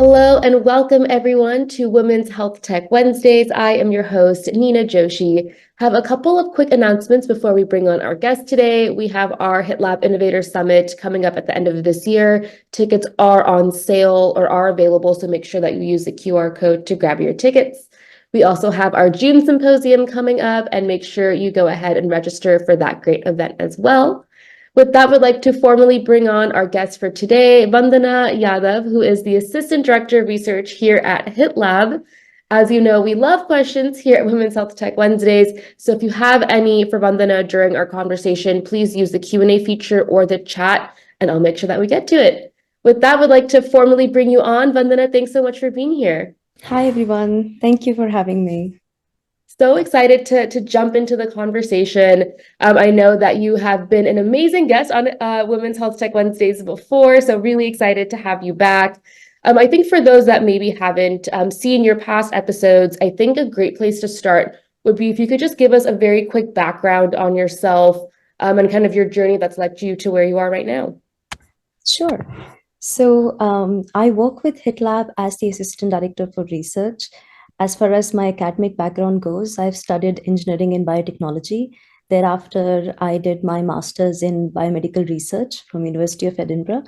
Hello and welcome everyone to Women's Health Tech Wednesdays. I am your host, Nina Joshi. Have a couple of quick announcements before we bring on our guest today. We have our HITLAB Innovator Summit coming up at the end of this year. Tickets are on sale or are available, so make sure that you use the QR code to grab your tickets. We also have our June Symposium coming up, and make sure you go ahead and register for that great event as well. With that, we'd like to formally bring on our guest for today, Vandana Yadav, who is the Assistant Director of Research here at HITLAB. As you know, we love questions here at Women's Health Tech Wednesdays. So if you have any for Vandana during our conversation, please use the Q&A feature or the chat, and I'll make sure that we get to it. With that, we'd like to formally bring you on. Vandana, thanks so much for being here. Hi, everyone. Thank you for having me. So excited to jump into the conversation. I know that you have been an amazing guest on Women's Health Tech Wednesdays before, so really excited to have you back. I think for those that maybe haven't seen your past episodes, I think a great place to start would be if you could just give us a very quick background on yourself and kind of your journey that's led you to where you are right now. Sure. So I work with HITLAB as the Assistant Director for Research. As far as my academic background goes, I've studied engineering and biotechnology. Thereafter, I did my master's in biomedical research from University of Edinburgh.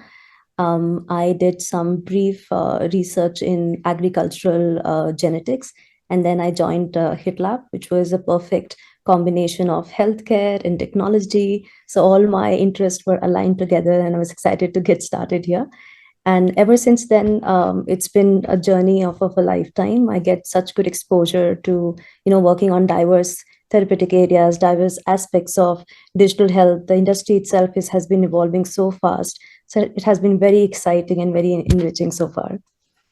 I did some brief research in agricultural genetics, and then I joined HITLAB, which was a perfect combination of healthcare and technology. So all my interests were aligned together, and I was excited to get started here. And ever since then, it's been a journey of a lifetime. I get such good exposure to, working on diverse therapeutic areas, diverse aspects of digital health. The industry itself has been evolving so fast. So it has been very exciting and very enriching so far.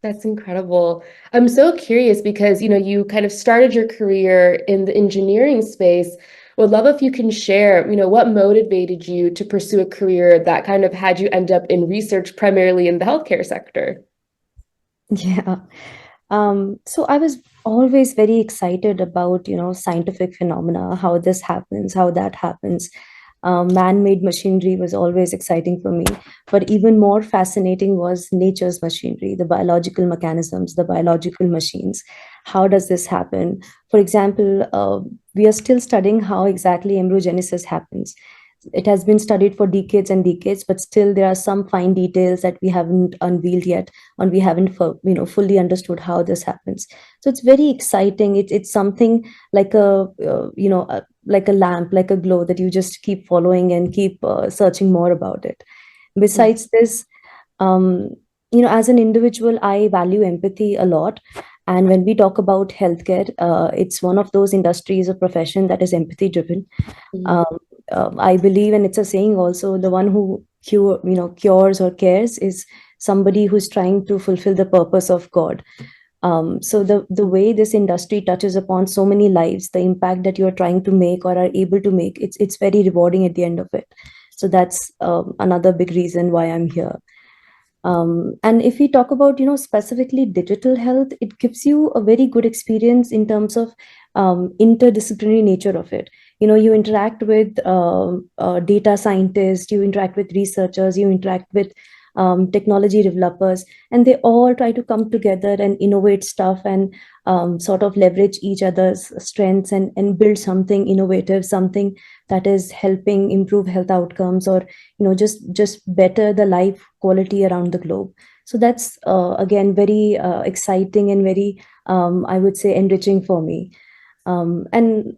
That's incredible. I'm so curious because, you kind of started your career in the engineering space. Would love if you can share, what motivated you to pursue a career that kind of had you end up in research primarily in the healthcare sector? Yeah. So I was always very excited about, scientific phenomena, how this happens, how that happens. Man-made machinery was always exciting for me, but even more fascinating was nature's machinery, the biological mechanisms, the biological machines. How does this happen? For example, we are still studying how exactly embryogenesis happens. It has been studied for decades and decades, but still there are some fine details that we haven't unveiled yet, and we haven't fully understood how this happens. So it's very exciting. It's something like like a lamp, like a glow that you just keep following and keep searching more about it. Besides this, um, as an individual, I value empathy a lot. And when we talk about healthcare, it's one of those industries or profession that is empathy driven. Mhm. um, I believe, and it's a saying also, the one who cures or cares is somebody who's trying to fulfill the purpose of God. So the way this industry touches upon so many lives, the impact that you're trying to make or are able to make, it's very rewarding at the end of it. So that's another big reason why I'm here. And if we talk about, specifically digital health, it gives you a very good experience in terms of interdisciplinary nature of it. You interact with data scientists, you interact with researchers, you interact with technology developers, and they all try to come together and innovate stuff and sort of leverage each other's strengths and build something innovative, something that is helping improve health outcomes, or just better the life quality around the globe. So that's again very exciting and very I would say enriching for me. And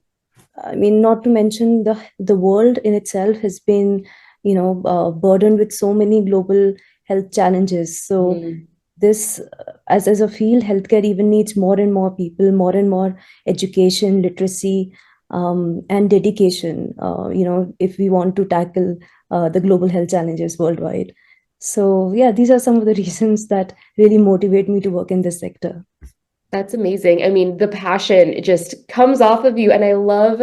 I mean, not to mention the world in itself has been burdened with so many global health challenges. So Mhm. this as a field, healthcare even needs more and more people, more and more education, literacy, and dedication, if we want to tackle the global health challenges worldwide. So yeah, these are some of the reasons that really motivate me to work in this sector. That's amazing. I mean, the passion just comes off of you. And I love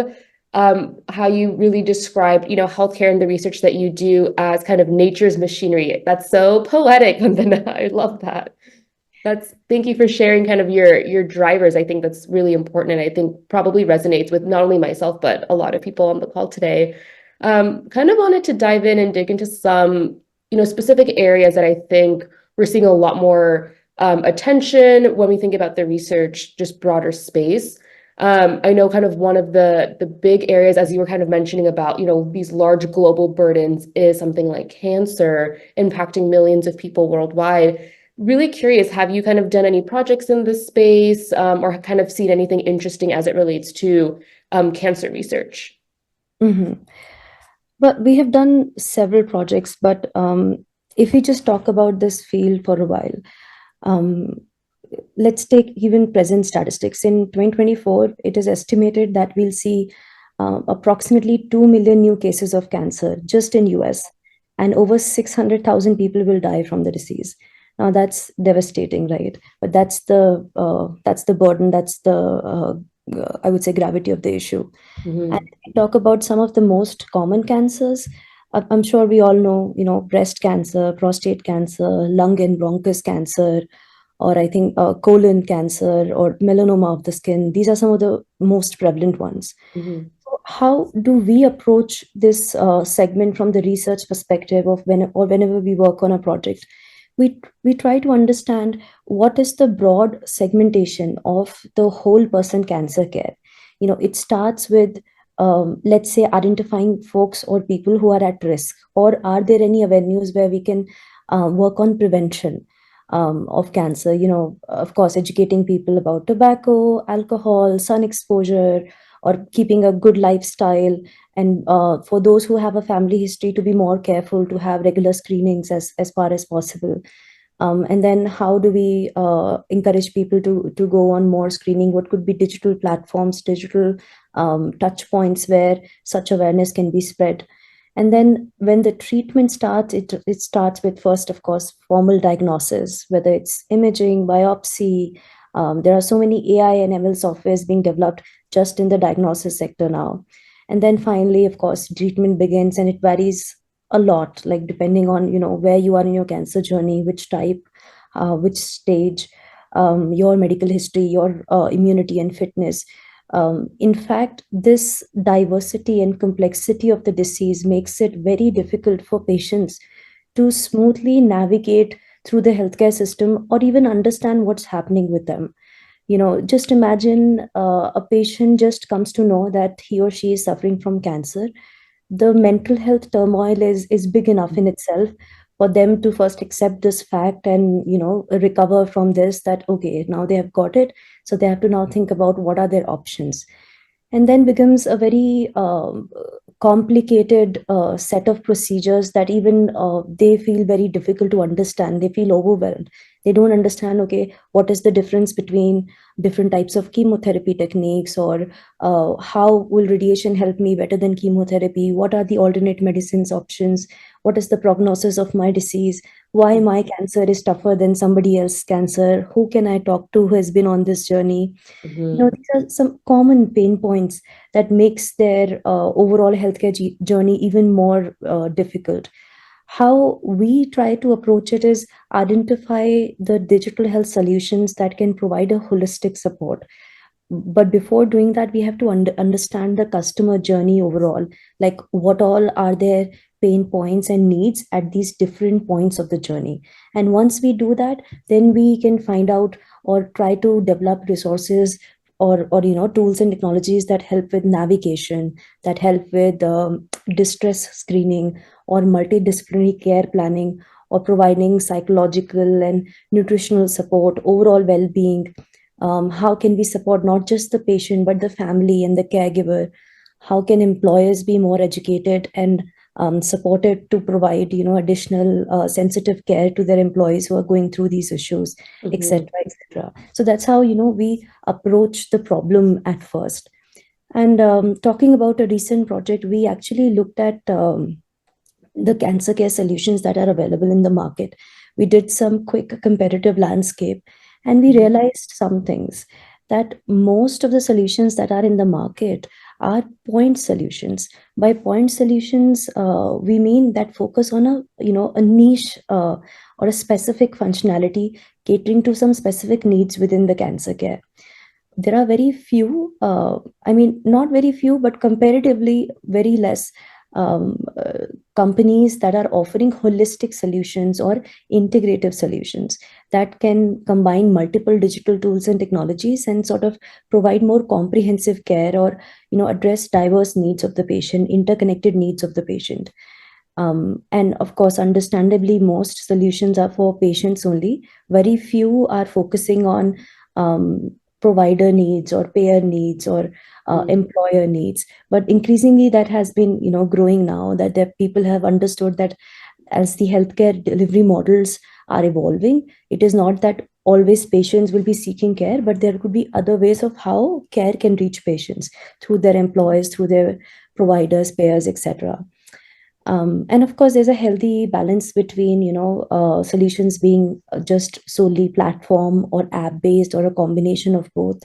how you really described, healthcare and the research that you do as kind of nature's machinery. That's so poetic, Vandana. I love that. Thank you for sharing kind of your drivers. I think that's really important. And I think probably resonates with not only myself, but a lot of people on the call today. Kind of wanted to dive in and dig into some, specific areas that I think we're seeing a lot more attention when we think about the research, just broader space. I know kind of one of the big areas, as you were kind of mentioning about, these large global burdens is something like cancer impacting millions of people worldwide. Really curious, have you kind of done any projects in this space or kind of seen anything interesting as it relates to cancer research? Mhm. But we have done several projects, but if we just talk about this field for a while, um, let's take even present statistics. In 2024, it is estimated that we'll see approximately 2 million new cases of cancer just in US, and over 600,000 people will die from the disease. Now that's devastating, right? But that's the burden, that's the I would say gravity of the issue. And Mm-hmm. if we talk about some of the most common cancers, I'm sure we all know, breast cancer, prostate cancer, lung and bronchus cancer, or I think colon cancer or melanoma of the skin. These are some of the most prevalent ones. Mm-hmm. So how do we approach this segment from the research perspective of whenever we work on a project? We try to understand what is the broad segmentation of the whole person cancer care. It starts with let's say identifying folks or people who are at risk, or are there any avenues where we can work on prevention of cancer. Of course, educating people about tobacco, alcohol, sun exposure, or keeping a good lifestyle. And for those who have a family history, to be more careful to have regular screenings as far as possible. And then how do we encourage people to go on more screening? What could be digital platforms, digital touch points where such awareness can be spread? And then when the treatment starts, it starts with first, of course, formal diagnosis, whether it's imaging, biopsy. There are so many AI and ML softwares being developed just in the diagnosis sector now. And then finally, of course, treatment begins, and it varies a lot, like depending on where you are in your cancer journey, which type, which stage, your medical history, your immunity and fitness. In fact, this diversity and complexity of the disease makes it very difficult for patients to smoothly navigate through the healthcare system or even understand what's happening with them. Just imagine a patient just comes to know that he or she is suffering from cancer. The mental health turmoil is big enough in itself for them to first accept this fact and recover from this, that okay, now they have got it, so they have to now think about what are their options. And then becomes a very complicated set of procedures that even they feel very difficult to understand. They feel overwhelmed. They don't understand, okay, what is the difference between different types of chemotherapy techniques, or how will radiation help me better than chemotherapy? What are the alternate medicines options? What is the prognosis of my disease? Why my cancer is tougher than somebody else's cancer? Who can I talk to who has been on this journey? Mm-hmm. These are some common pain points that makes their overall healthcare journey even more difficult. How we try to approach it is identify the digital health solutions that can provide a holistic support. But before doing that, we have to understand the customer journey overall, like what all are their pain points and needs at these different points of the journey. And once we do that, then we can find out or try to develop resources, or tools and technologies that help with navigation, that help with distress screening, or multidisciplinary care planning, or providing psychological and nutritional support, overall well-being. How can we support not just the patient but the family and the caregiver? How can employers be more educated and supported to provide additional sensitive care to their employees who are going through these issues, Mm-hmm. etc., etc. So that's how we approach the problem at first. And talking about a recent project, we actually looked at the cancer care solutions that are available in the market. We did some quick competitive landscape, and we realized some things, that most of the solutions that are in the market are point solutions. By point solutions, we mean that focus on a niche or a specific functionality catering to some specific needs within the cancer care. There are very few, I mean, not very few, but comparatively very less companies that are offering holistic solutions or integrative solutions that can combine multiple digital tools and technologies and sort of provide more comprehensive care, or address diverse needs of the patient, interconnected needs of the patient. And of course, understandably, most solutions are for patients only. Very few are focusing on provider needs or payer needs or employer needs. But increasingly, that has been growing now, that people have understood that as the healthcare delivery models are evolving, it is not that always patients will be seeking care, but there could be other ways of how care can reach patients through their employers, through their providers, payers, etc. And of course, there's a healthy balance between, solutions being just solely platform or app based, or a combination of both.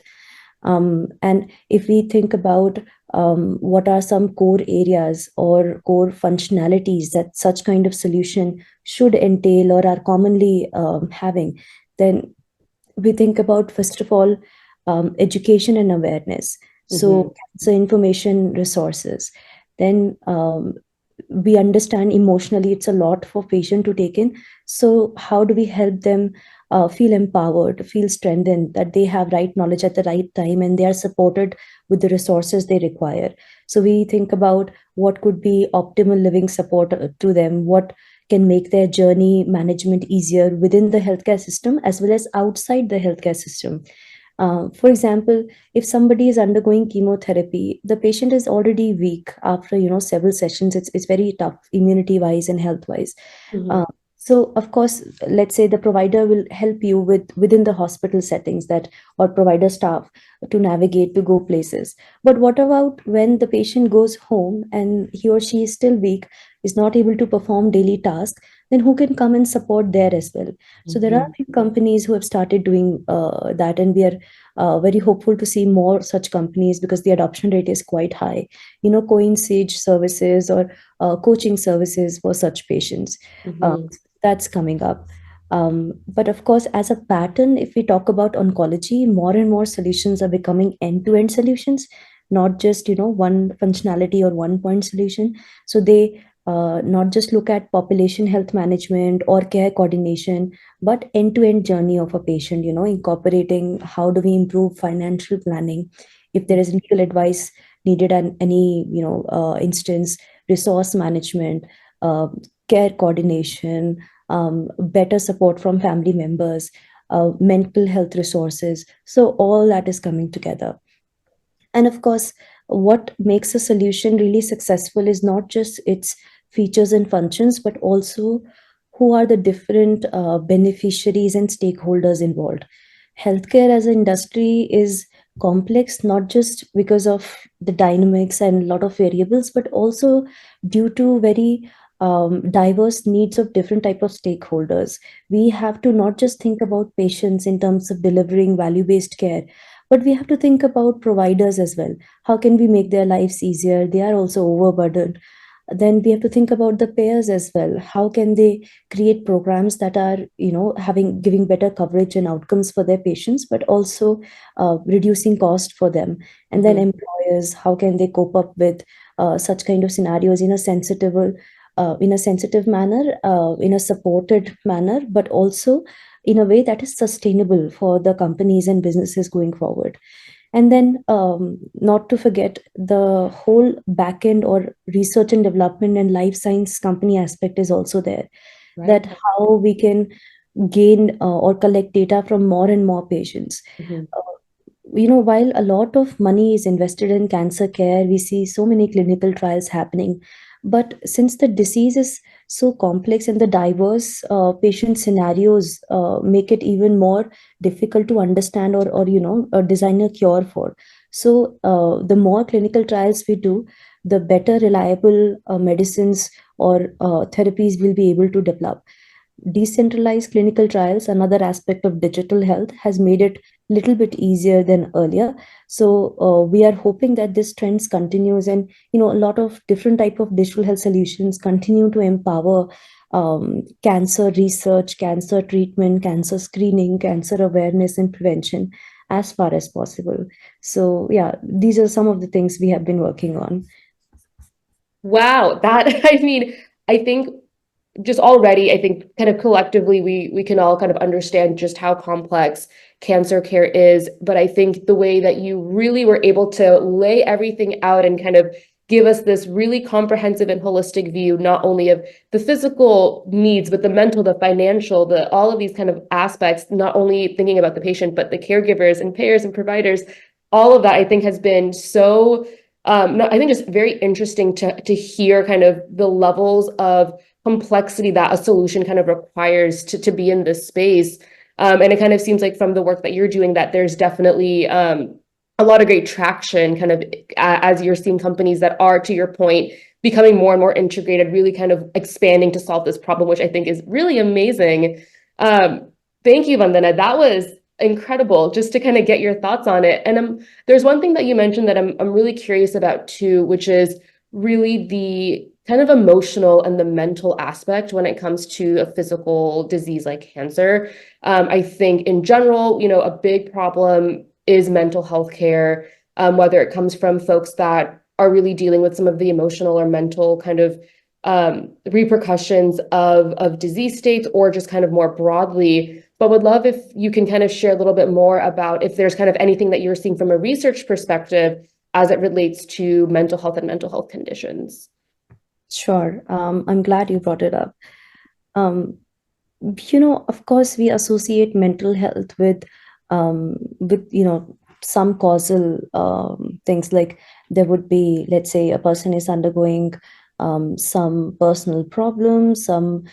And if we think about what are some core areas or core functionalities that such kind of solution should entail or are commonly having, then we think about, first of all, education and awareness. So, cancer information resources. Then we understand emotionally it's a lot for patient to take in. So how do we help them feel empowered, feel strengthened, that they have right knowledge at the right time and they are supported with the resources they require? So we think about what could be optimal living support to them, what can make their journey management easier within the healthcare system as well as outside the healthcare system. For example, if somebody is undergoing chemotherapy, the patient is already weak after several sessions. It's very tough, immunity wise and health wise. So of course, let's say the provider will help you within the hospital settings, that or provider staff, to navigate, to go places. But what about when the patient goes home and he or she is still weak, is not able to perform daily tasks? Then who can come and support there as well? So there are a few companies who have started doing that, and we are very hopeful to see more such companies, because the adoption rate is quite high. Coincide services or coaching services for such patients. That's coming up. But of course, as a pattern, if we talk about oncology, more and more solutions are becoming end-to-end solutions, not just one functionality or one point solution. So they not just look at population health management or care coordination, but end-to-end journey of a patient, incorporating how do we improve financial planning, if there is legal advice needed at any instance, resource management, care coordination, better support from family members, mental health resources. So all that is coming together. And of course, what makes a solution really successful is not just its features and functions, but also who are the different beneficiaries and stakeholders involved. Healthcare as an industry is complex, not just because of the dynamics and a lot of variables, but also due to very diverse needs of different type of stakeholders. We have to not just think about patients in terms of delivering value-based care, but we have to think about providers as well. How can we make their lives easier? They are also overburdened. Then we have to think about the payers as well. How can they create programs that are giving better coverage and outcomes for their patients, but also reducing cost for them? And then employers, how can they cope up with such kind of scenarios in a sensitive manner, in a supported manner, but also in a way that is sustainable for the companies and businesses going forward. And then not to forget the whole backend or research and development and life science company aspect is also there. Right. That how we can gain or collect data from more and more patients. While a lot of money is invested in cancer care, we see so many clinical trials happening. But since the disease is so complex and the diverse patient scenarios make it even more difficult to understand or design a cure for. So the more clinical trials we do, the better reliable medicines or therapies we'll be able to develop. Decentralized clinical trials, another aspect of digital health, has made it a little bit easier than earlier. So we are hoping that this trend continues, and a lot of different type of digital health solutions continue to empower cancer research, cancer treatment, cancer screening, cancer awareness and prevention as far as possible. So yeah, these are some of the things we have been working on. Wow, that I mean, I think just already, I think kind of collectively we can all kind of understand just how complex cancer care is. But I think the way that you really were able to lay everything out and kind of give us this really comprehensive and holistic view, not only of the physical needs, but the mental, the financial, the all of these kind of aspects, not only thinking about the patient, but the caregivers and payers and providers, all of that I think has been so no, I think it's very interesting to hear kind of the levels of complexity that a solution kind of requires to be in this space. And it kind of seems like from the work that you're doing that there's definitely a lot of great traction kind of as you're seeing companies that are, to your point, becoming more and more integrated, really kind of expanding to solve this problem, which I think is really amazing. Um, Thank you, Vandana. That was incredible just to kind of get your thoughts on it. And there's one thing that you mentioned that I'm really curious about too, which is really the kind of emotional and the mental aspect when it comes to a physical disease like cancer. I think in general, a big problem is mental health care, whether it comes from folks that are really dealing with some of the emotional or mental kind of repercussions of disease states or just kind of more broadly. But would love if you can kind of share a little bit more about if there's kind of anything that you're seeing from a research perspective as it relates to mental health and mental health conditions. Sure. I'm glad you brought it up. Um, of course, we associate mental health with some causal things, like there would be, let's say, a person is undergoing some personal problem, some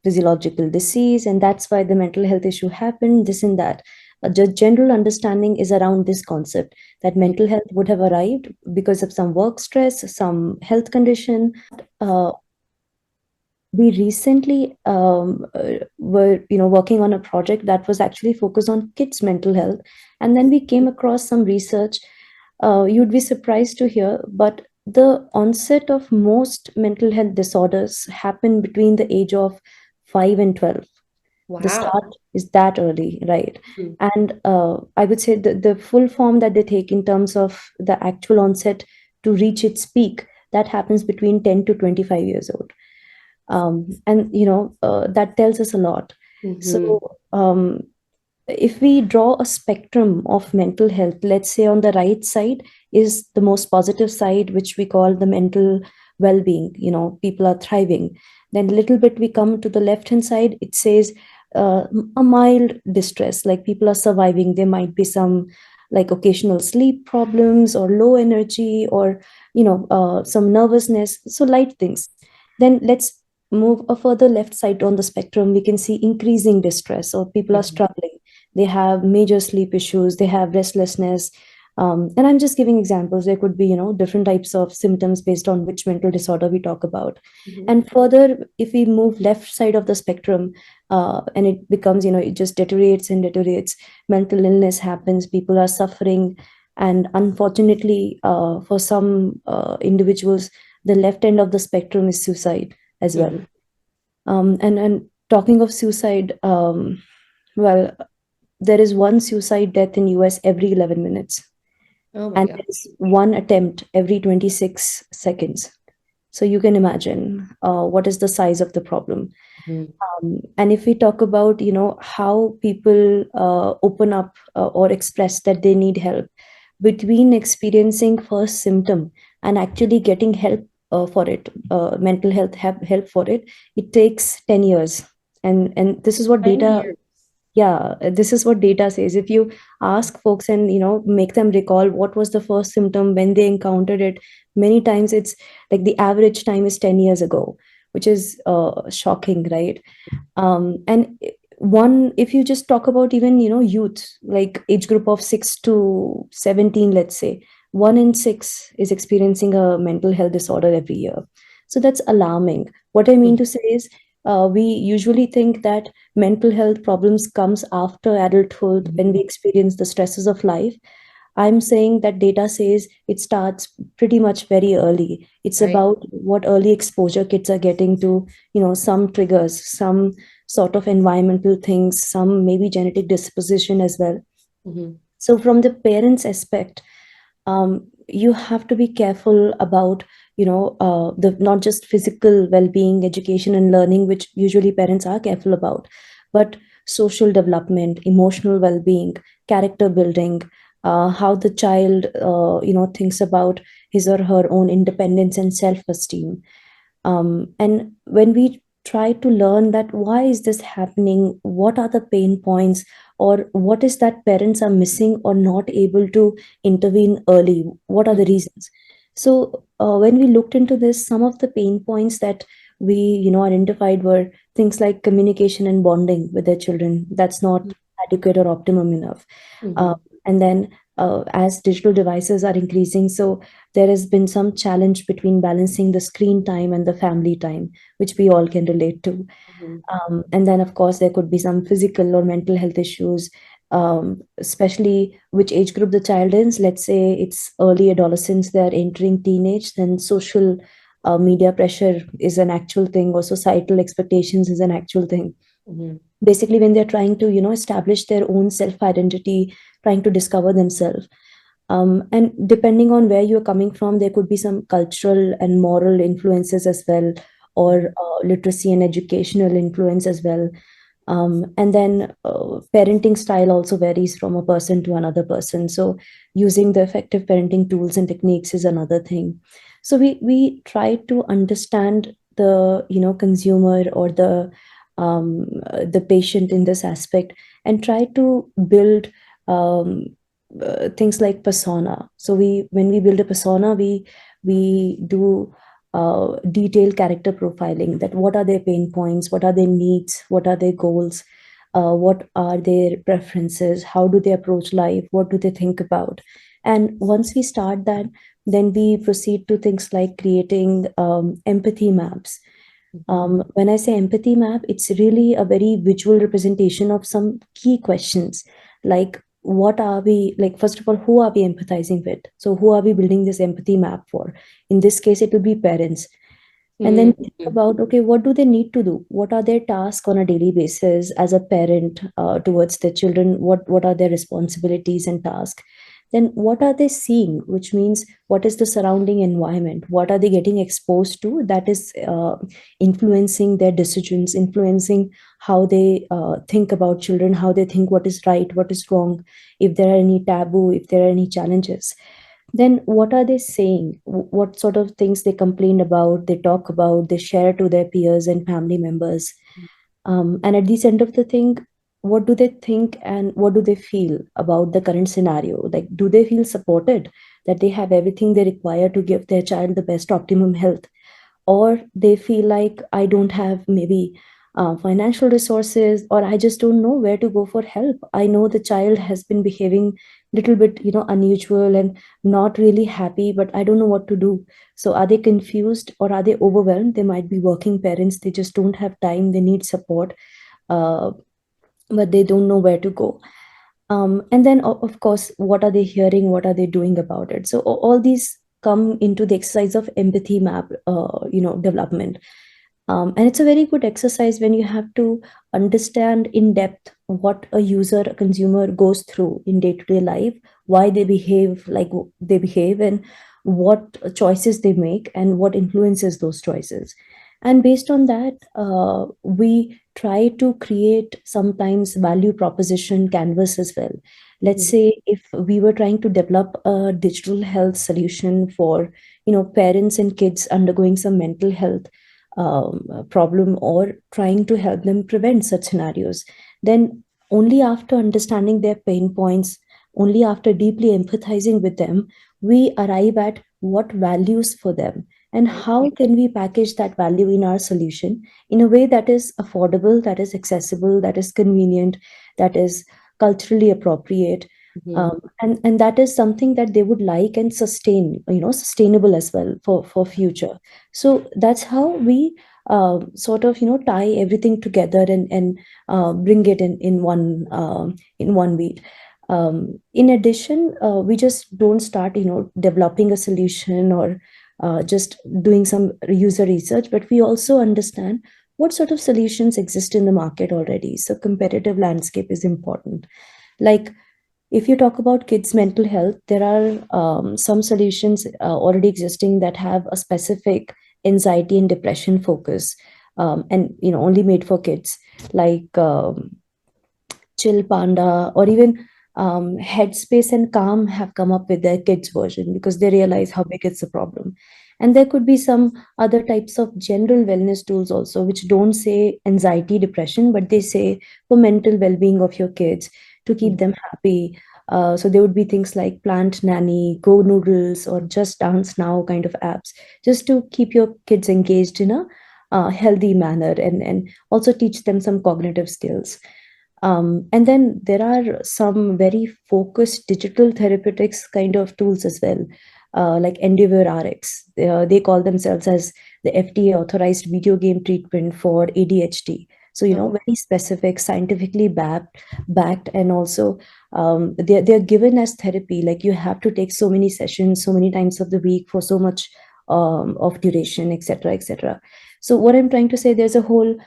physiological disease, and that's why the mental health issue happened, this and that. The general understanding is around this concept that mental health would have arrived because of some work stress, some health condition. We recently were working on a project that was actually focused on kids' mental health, and then we came across some research. You'd be surprised to hear, but the onset of most mental health disorders happen between the age of 5 and 12. The Wow. start is that early, right? Mm. And I would say the full form that they take in terms of the actual onset to reach its peak, that happens between 10 to 25 years old. And that tells us a lot. Mhm. So if we draw a spectrum of mental health, let's say on the right side is the most positive side, which we call the mental well-being, people are thriving. Then a little bit we come to the left hand side, it says a mild distress, like people are surviving. There might be some like occasional sleep problems or low energy or some nervousness, so light things. Then let's move a further left side on the spectrum, we can see increasing distress, or people are Mhm. struggling. They have major sleep issues, they have restlessness. And I'm just giving examples. There could be, different types of symptoms based on which mental disorder we talk about. Mhm. And further, if we move left side of the spectrum, and it becomes, it just deteriorates and deteriorates, mental illness happens, people are suffering. And unfortunately, for some individuals, the left end of the spectrum is suicide as well. Mhm. And talking of suicide, well, there is one suicide death in US every 11 minutes, Oh my and God. there's one attempt every 26 seconds. So you can imagine what is the size of the problem. Mhm. And if we talk about, how people open up or express that they need help, between experiencing first symptom and actually getting help for it, mental health help for it, it takes 10 years. And this is what 10 data, years. yeah, this is what data says. If you ask folks and make them recall what was the first symptom when they encountered it, many times it's like the average time is 10 years ago, which is shocking, right? And one, if you just talk about even youth, like age group of 6 to 17, let's say, 1 in 6 is experiencing a mental health disorder every year. So that's alarming. What I mean Mhm. to say is, we usually think that mental health problems comes after adulthood when we experience the stresses of life. I'm saying that data says it starts pretty much very early. It's Right. about what early exposure kids are getting to, some triggers, some sort of environmental things, some maybe genetic disposition as well. Mhm. So from the parents' aspect, you have to be careful about, the not just physical well-being, education and learning, which usually parents are careful about, but social development, emotional well-being, character building, how the child thinks about his or her own independence and self-esteem. And when we try to learn that why is this happening, what are the pain points, or what is that parents are missing or not able to intervene early, what are the reasons? So when we looked into this, some of the pain points that we identified were things like communication and bonding with their children that's not adequate or optimum enough. uh, and then as digital devices are increasing, so there has been some challenge between balancing the screen time and the family time, which we all can relate to. And then, of course, there could be some physical or mental health issues, especially which age group the child is. Let's say it's early adolescence, they're entering teenage, then social media pressure is an actual thing, or societal expectations is an actual thing. Basically, when they're trying to, establish their own self identity, trying to discover themselves. And depending on where you're coming from, there could be some cultural and moral influences as well, or literacy and educational influence as well. And then parenting style also varies from a person to another person. So using the effective parenting tools and techniques is another thing. So we try to understand the consumer or the patient in this aspect, and try to build um, things like persona. So when we build a persona, we do detailed character profiling, that what are their pain points, what are their needs, what are their goals, what are their preferences, how do they approach life, what do they think about. And once we start that, then we proceed to things like creating empathy maps. When I say empathy map, it's really a very visual representation of some key questions, like what are we, like, first of all, who are we empathizing with? So who are we building this empathy map for? In this case, it will be parents. And then think about, okay, what do they need to do? What are their tasks on a daily basis as a parent towards their children? What are their responsibilities and tasks? Then what are they seeing? Which means, what is the surrounding environment? What are they getting exposed to that is influencing their decisions, influencing how they think about children, how they think what is right, what is wrong, if there are any taboo, if there are any challenges. Then what are they saying? What sort of things they complain about, they talk about, they share to their peers and family members. And at the end of the thing, what do they think and what do they feel about the current scenario? Like, do they feel supported, that they have everything they require to give their child the best optimum health? Or they feel like, I don't have maybe financial resources, or I just don't know where to go for help. I know the child has been behaving little bit unusual and not really happy, but I don't know what to do. So are they confused, or are they overwhelmed? They might be working parents, they just don't have time, they need support, uh, but they don't know where to go. And then, of course, what are they hearing? What are they doing about it? So all these come into the exercise of empathy map, development. And it's a very good exercise when you have to understand in depth what a user, a consumer goes through in day-to-day life, why they behave like they behave, and what choices they make, and what influences those choices. And based on that, we try to create sometimes value proposition canvas as well. Let's say if we were trying to develop a digital health solution for parents and kids undergoing some mental health problem, or trying to help them prevent such scenarios, then only after understanding their pain points, only after deeply empathizing with them, we arrive at what values for them, and how can we package that value in our solution in a way that is affordable, that is accessible, that is convenient, that is culturally appropriate. And that is something that they would like and sustain, sustainable as well for future. So that's how we sort of tie everything together, and bring it in one beat. In addition, we just don't start developing a solution, or just doing some user research, but we also understand what sort of solutions exist in the market already. So competitive landscape is important. Like, If you talk about kids' mental health, there are some solutions already existing that have a specific anxiety and depression focus, and only made for kids, like Chill Panda, or even Headspace and Calm have come up with their kids version because they realize how big it's a problem. And there could be some other types of general wellness tools also, which don't say anxiety, depression, but they say for mental well-being of your kids to keep them happy. So there would be things like Plant Nanny, Go Noodles, or Just Dance Now kind of apps, just to keep your kids engaged in a healthy manner, and also teach them some cognitive skills. And then there are some very focused digital therapeutics kind of tools as well, like Endeavor RX. They call themselves as the FDA authorized video game treatment for ADHD. So, very specific, scientifically backed, and also they're given as therapy. Like you have to take so many sessions, so many times of the week for so much of duration, etc., etc. So what I'm trying to say, there's a whole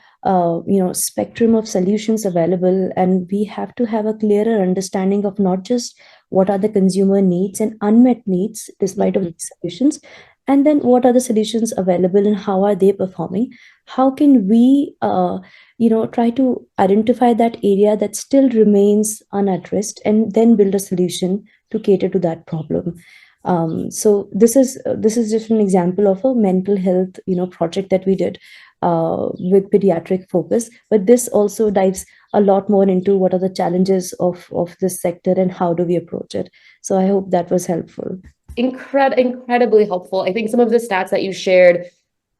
spectrum of solutions available, and we have to have a clearer understanding of not just what are the consumer needs and unmet needs despite of these solutions, and then what are the solutions available and how are they performing. How can we try to identify that area that still remains unaddressed and then build a solution to cater to that problem. So this is just an example of a mental health project that we did with pediatric focus, but this also dives a lot more into what are the challenges of this sector and how do we approach it. So I hope that was helpful. Incredibly helpful. I think some of the stats that you shared,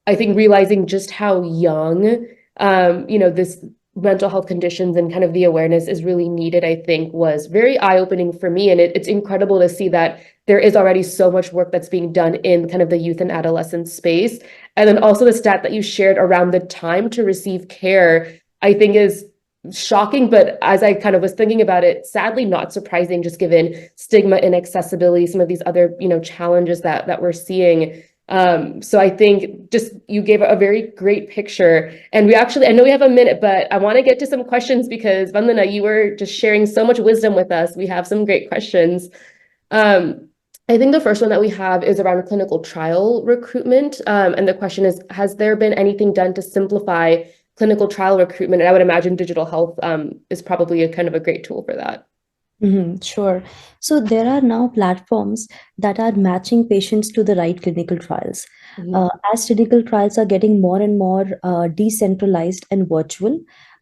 I think realizing just how young, this mental health conditions and kind of the awareness is really needed, I think was very eye-opening for me. And it's incredible to see that there is already so much work that's being done in kind of the youth and adolescent space. And then also the stat that you shared around the time to receive care, I think is shocking, but as I kind of was thinking about it, sadly not surprising, just given stigma, inaccessibility, some of these other, challenges that we're seeing. So I think just you gave a very great picture. And I know we have a minute, but I want to get to some questions because Vandana, you were just sharing so much wisdom with us. We have some great questions. I think the first one that we have is around clinical trial recruitment. And the question is, has there been anything done to simplify clinical trial recruitment? And I would imagine digital health is probably a kind of a great tool for that. Sure. So there are now platforms that are matching patients to the right clinical trials. As clinical trials are getting more and more decentralized and virtual,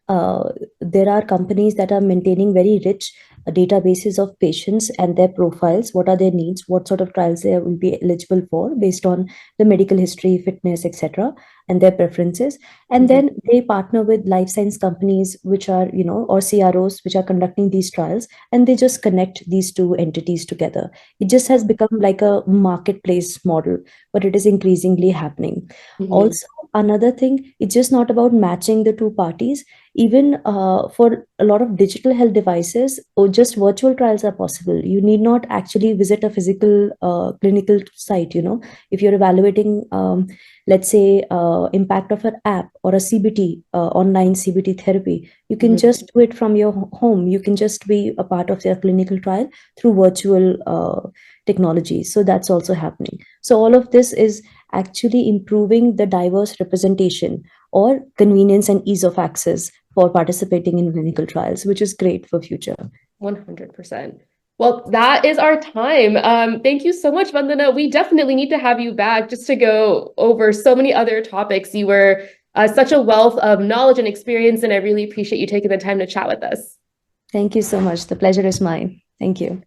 there are companies that are maintaining very rich databases of patients and their profiles. What are their needs? What sort of trials they will be eligible for based on the medical history, fitness, etc., and their preferences. And then they partner with life science companies, which are, or CROs, which are conducting these trials, and they just connect these two entities together. It just has become like a marketplace model, but it is increasingly happening. Also, another thing, it's just not about matching the two parties. Even for a lot of digital health devices, or just virtual trials are possible. You need not actually visit a physical clinical site. If you're evaluating, let's say, impact of an app or a CBT, online CBT therapy, you can just do it from your home. You can just be a part of their clinical trial through virtual technology. So that's also happening. So all of this is actually improving the diverse representation or convenience and ease of access for participating in clinical trials, which is great for future. 100%. Well, that is our time. Thank you so much, Vandana. We definitely need to have you back just to go over so many other topics. You were such a wealth of knowledge and experience, and I really appreciate you taking the time to chat with us. Thank you so much. The pleasure is mine. Thank you.